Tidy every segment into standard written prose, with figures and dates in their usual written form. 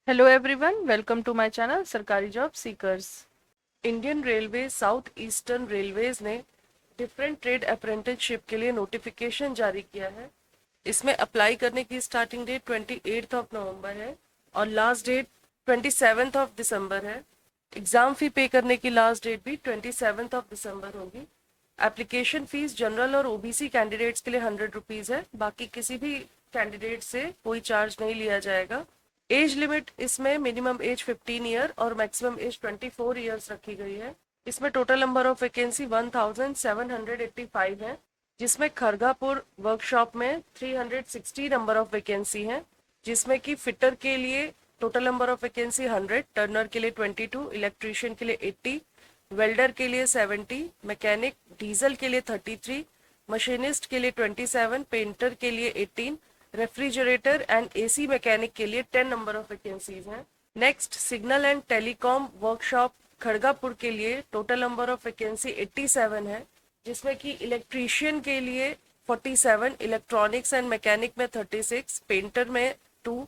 Hello everyone, welcome to my channel Sarkari job seekers. Indian railway south eastern railways ने different trade apprenticeship के लिए notification जारी किया है। इसमें अप्लाई करने की स्टार्टिंग डेट 28 ऑफ नवंबर है और लास्ट डेट 27 ऑफ दिसंबर है। एग्ज़ाम फ़ी पे करने की लास्ट डेट भी 27 ऑफ दिसंबर होगी। एप्लीकेशन फ़ीस जनरल और ओबीसी कैंडिडेट्स के लिए 100 रुपीज़ है। बाकी किसी भी कैंडिडेट से कोई चार्ज नहीं लिया जाएगा। एज लिमिट इसमें मिनिमम एज 15 ईयर और मैक्सिमम एज 24 ईयर्स रखी गई है। इसमें टोटल नंबर ऑफ वैकेंसी 1785 है, जिसमें खरगापुर वर्कशॉप में 360 नंबर ऑफ वैकेंसी है, जिसमें कि फिटर के लिए total number of vacancy 100, Turner के लिए 22, इलेक्ट्रीशियन के लिए 80, वेल्डर के लिए 70, मैकेनिक डीजल के लिए 33, मशीनिस्ट के लिए 27, पेंटर के लिए 18, रेफ्रिजरेटर एंड एसी मैकेनिक के लिए 10 नंबर ऑफ वैकेंसीज हैं। Next, signal and telecom workshop Kharagpur के लिए टोटल नंबर ऑफ वैकेंसी 87 है, जिसमें कि इलेक्ट्रीशियन के लिए 47, इलेक्ट्रॉनिक्स एंड मैकेनिक में 36, पेंटर में 2,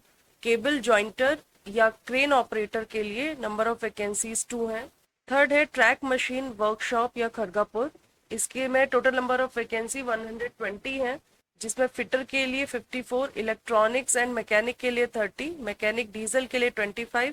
केबल जॉइंटर या क्रेन ऑपरेटर के लिए नंबर ऑफ वैकेंसीज 2 हैं। थर्ड है ट्रैक मशीन वर्कशॉप या खड़गापुर, इसके में टोटल नंबर ऑफ वैकेंसी 120 है, जिसमें फिटर के लिए 54, इलेक्ट्रॉनिक्स एंड मैकेनिक के लिए 30, मैकेनिक डीजल के लिए 25,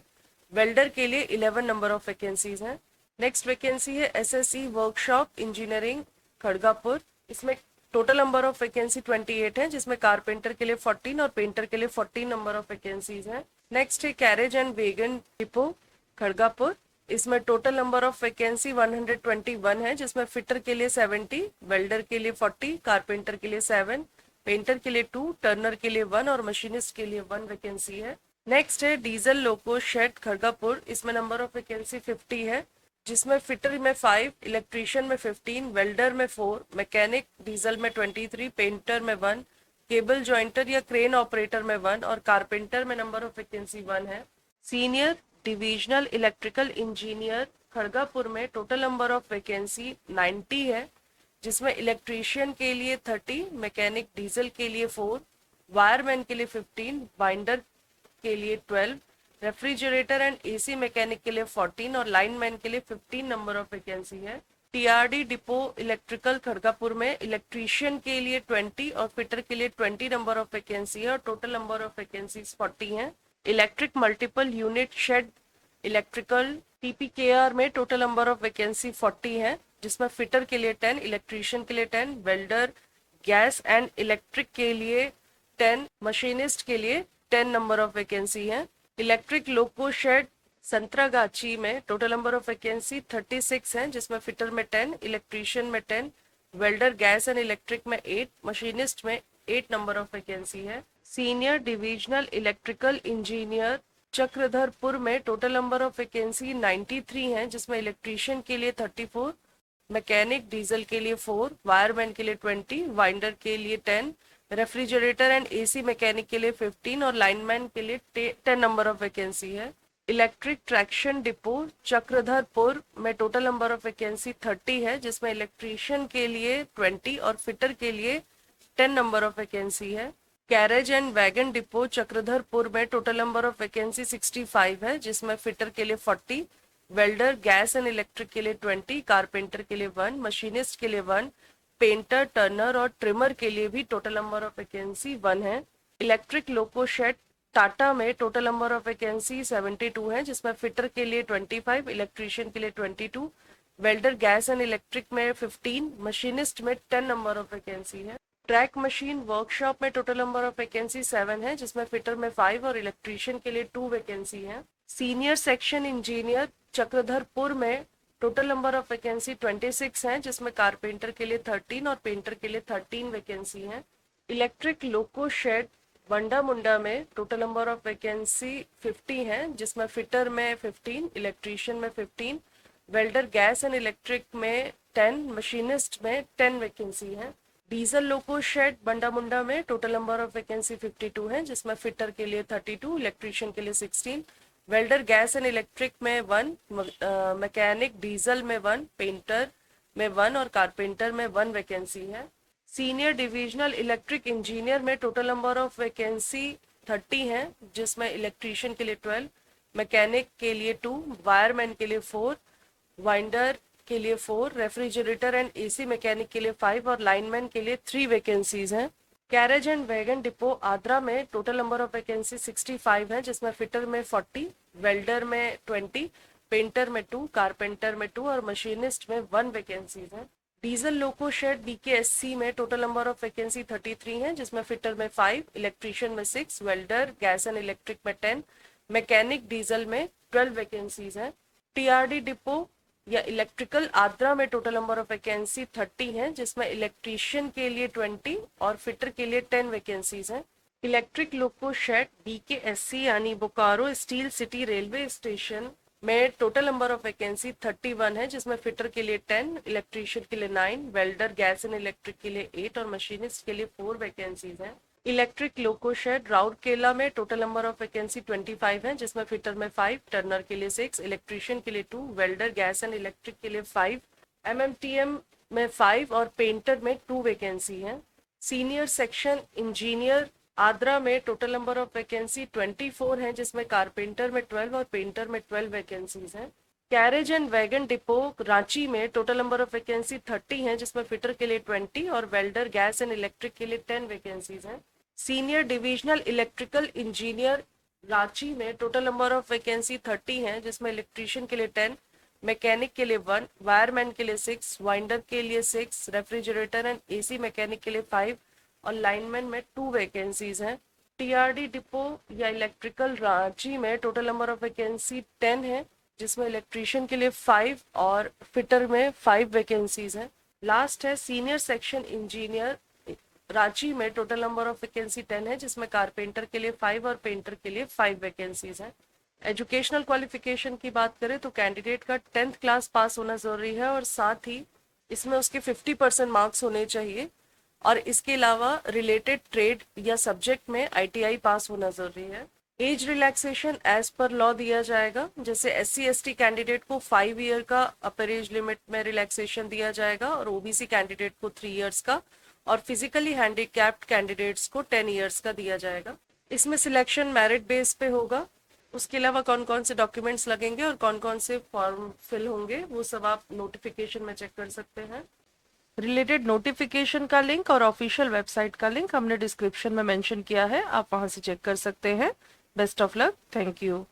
वेल्डर के लिए 11 नंबर ऑफ वैकेंसीज हैं। नेक्स्ट वैकेंसी है एसएससी वर्कशॉप इंजीनियरिंग खड़गापुर, इसमें टोटल नंबर ऑफ वैकेंसी 28 है, जिसमें कारपेंटर के लिए 14 और पेंटर के लिए 14 नंबर ऑफ वैकेंसीज हैं। नेक्स्ट है कैरेज एंड वैगन डिपो खड़गापुर, इसमें टोटल नंबर ऑफ वैकेंसी 121 है, जिसमें फिटर के लिए 70, वेल्डर के लिए 40, कारपेंटर के लिए 7, पेंटर के लिए 2, टर्नर के लिए 1 और मशीनिस्ट के लिए 1 वैकेंसी है। नेक्स्ट है डीजल लोको शेड खड़गापुर, इसमें नंबर ऑफ वैकेंसी 50 है, जिसमें फिटर में 5, इलेक्ट्रीशियन में 15, वेल्डर में 4, मैकेनिक डीजल में 23, पेंटर में 1, केबल जॉइंटर या क्रेन ऑपरेटर में 1 और कारपेंटर में नंबर ऑफ वैकेंसी 1 है। सीनियर डिविजनल इलेक्ट्रिकल इंजीनियर खड़गापुर में टोटल नंबर ऑफ वैकेंसी 90 है, जिसमें इलेक्ट्रीशियन के लिए 30, मैकेनिक डीजल के लिए 4, वायरमैन के लिए 15, बाइंडर के लिए 12, रेफ्रिजरेटर एंड एसी मैकेनिक के लिए 14 और लाइनमैन के लिए 15 नंबर ऑफ वैकेंसी है। टीआरडी डिपो इलेक्ट्रिकल खड़गापुर में इलेक्ट्रीशियन के लिए 20 और फिटर के लिए 20 नंबर ऑफ वैकेंसी है और टोटल नंबर ऑफ वैकेंसीज 40 हैं। Electric multiple unit shed electrical TPKR में टोटल नंबर ऑफ वैकेंसी 40 है, जिसमें फिटर के लिए 10, इलेक्ट्रीशियन के लिए 10, वेल्डर गैस एंड इलेक्ट्रिक के लिए 10, मशीनिस्ट के लिए 10 नंबर ऑफ वैकेंसी है। इलेक्ट्रिक लोको शेड संतरागाची में टोटल नंबर ऑफ वैकेंसी 36 है, जिसमें फिटर में 10, इलेक्ट्रीशियन में 10, वेल्डर गैस एंड इलेक्ट्रिक में 8, मशीनिस्ट में 8 नंबर ऑफ वैकेंसी है। Senior divisional electrical engineer Chakradharpur में टोटल नंबर ऑफ वैकेंसी 93 है, जिसमें इलेक्ट्रीशियन के लिए 34, मैकेनिक डीजल के लिए 4, वायरमैन के लिए 20, वाइंडर के लिए 10, रेफ्रिजरेटर एंड एसी मैकेनिक के लिए 15 और लाइनमैन के लिए 10 नंबर ऑफ वैकेंसी है। इलेक्ट्रिक ट्रैक्शन डिपो चक्रधरपुर में टोटल नंबर ऑफ वैकेंसी 30 है, जिसमें इलेक्ट्रीशियन के लिए 20 और फिटर के लिए 10 नंबर ऑफ वैकेंसी है। Carriage and wagon depot Chakradharpur में टोटल नंबर ऑफ वैकेंसी 65 है, जिसमें फिटर के लिए 40, वेल्डर गैस एंड इलेक्ट्रिक के लिए 20, कारपेंटर के लिए 1, मशीनिस्ट के लिए 1, पेंटर टर्नर और ट्रिमर के लिए भी टोटल नंबर ऑफ वैकेंसी 1 है। इलेक्ट्रिक लोको शेड टाटा में टोटल नंबर ऑफ वैकेंसी 72 है, जिसमें फिटर के लिए 25, इलेक्ट्रीशियन के लिए 22, वेल्डर गैस एंड इलेक्ट्रिक में 15, मशीनिस्ट में 10 नंबर ऑफ वैकेंसी है। ट्रैक मशीन वर्कशॉप में टोटल नंबर ऑफ वैकेंसी 7 है, जिसमें फिटर में 5 और इलेक्ट्रीशियन के लिए 2 वैकेंसी है। सीनियर सेक्शन इंजीनियर चक्रधरपुर में टोटल नंबर ऑफ वैकेंसी 26 है, जिसमें कारपेंटर के लिए 13 और पेंटर के लिए 13 वैकेंसी है। इलेक्ट्रिक लोको शेड बंडा मुंडा में टोटल नंबर ऑफ वैकेंसी 50 है, जिसमें फिटर में 15, इलेक्ट्रीशियन में 15, वेल्डर गैस एंड इलेक्ट्रिक में 10, मशीनिस्ट में 10 वैकेंसी है। डीजल लोको शेड बंडा मुंडा में टोटल नंबर ऑफ वैकेंसी 52 है, जिसमें फिटर के लिए 32, इलेक्ट्रीशियन के लिए 16, वेल्डर गैस एंड इलेक्ट्रिक में 1, मैकेनिक डीजल में 1, पेंटर में 1 और कारपेंटर में 1 वैकेंसी है। सीनियर डिविजनल इलेक्ट्रिक इंजीनियर में टोटल नंबर ऑफ वैकेंसी 30 हैं, जिसमें इलेक्ट्रीशियन के लिए 12, मैकेनिक के लिए 2, वायरमैन के लिए 4, वाइंडर के लिए 4, रेफ्रिजरेटर एंड एसी मैकेनिक के लिए 5 और लाइनमैन के लिए 3 वैकेंसीज हैं। Carriage and wagon depot Adra में टोटल नंबर ऑफ वैकेंसी 65 है, जिसमें फिटर में 40, वेल्डर में 20, पेंटर में 2, कारपेंटर में 2 और मशीनिस्ट में 1 वैकेंसीज है। डीजल लोको शेड बीकेएससी में टोटल नंबर ऑफ वैकेंसी 33 है, जिसमें फिटर में 5, इलेक्ट्रीशियन में 6, वेल्डर गैस एंड इलेक्ट्रिक में 10, मैकेनिक डीजल में 12 वैकेंसीज है। टीआरडी डिपो या इलेक्ट्रिकल आद्रा में टोटल नंबर ऑफ वैकेंसी 30 है, जिसमें इलेक्ट्रीशियन के लिए 20 और फिटर के लिए 10 वैकेंसीज हैं। इलेक्ट्रिक लोको शेड बीकेएससी यानी Bokaro steel city railway station में टोटल नंबर ऑफ वैकेंसी 31 है, जिसमें फिटर के लिए 10, इलेक्ट्रीशियन के लिए 9, वेल्डर गैस एंड इलेक्ट्रिक के लिए 8 और मशीनिस्ट के लिए 4 वैकेंसीज हैं। इलेक्ट्रिक लोको शेड राउरकेला में टोटल नंबर ऑफ वैकेंसी 25 है, जिसमें फिटर में 5, टर्नर के लिए 6, इलेक्ट्रीशियन के लिए 2, वेल्डर गैस एंड इलेक्ट्रिक के लिए 5, एमएमटीएम में 5 और पेंटर में 2 वैकेंसी है। सीनियर सेक्शन इंजीनियर आद्रा में टोटल नंबर ऑफ वैकेंसी 24 है, जिसमें कारपेंटर में 12 और पेंटर में 12 वैकेंसीज हैं। Carriage and wagon depot Ranchi में टोटल नंबर ऑफ वैकेंसी 30 है, जिसमें फिटर के लिए 20 और वेल्डर गैस एंड इलेक्ट्रिक के लिए 10 वैकेंसीज हैं। Senior divisional electrical engineer Ranchi में टोटल नंबर ऑफ वैकेंसी 30 है, जिसमें इलेक्ट्रीशियन के लिए 10, मैकेनिक के लिए 1, वायरमैन के लिए 6, वाइंडर के लिए 6, रेफ्रिजरेटर एंड एसी मैकेनिक के लिए 5 और लाइनमैन में 2 वैकेंसीज हैं। टीआरडी डिपो या इलेक्ट्रिकल रांची में टोटल नंबर ऑफ वैकेंसी 10 है, जिसमें इलेक्ट्रीशियन के लिए 5 और फिटर में 5 वैकेंसीज हैं। लास्ट है सीनियर सेक्शन इंजीनियर रांची में टोटल नंबर ऑफ वैकेंसी 10 है, जिसमें कारपेंटर के लिए 5 और पेंटर के लिए 5 वैकेंसीज हैं। एजुकेशनल क्वालिफिकेशन की बात करें तो कैंडिडेट का 10th क्लास पास होना जरूरी है और साथ ही इसमें उसके 50% मार्क्स होने चाहिए और इसके अलावा रिलेटेड ट्रेड या सब्जेक्ट में आईटीआई पास होना जरूरी है। Age relaxation as per law दिया जाएगा, जैसे एससी एसटी कैंडिडेट को 5 ईयर का अपर एज लिमिट में रिलैक्सेशन दिया जाएगा और ओबीसी कैंडिडेट को 3 ईयर्स का और फिजिकली हैंडीकैप्ड कैंडिडेट्स को 10 ईयर्स का दिया जाएगा। इसमें सिलेक्शन मेरिट बेस पे होगा। उसके अलावा कौन कौन से डॉक्यूमेंट्स लगेंगे और कौन कौन से फॉर्म फिल होंगे वो सब आप नोटिफिकेशन में चेक कर सकते हैं। रिलेटेड नोटिफिकेशन का लिंक और ऑफिशियल वेबसाइट का लिंक हमने डिस्क्रिप्शन में मेंशन किया है, आप वहां से चेक कर सकते हैं। Best of luck, thank you.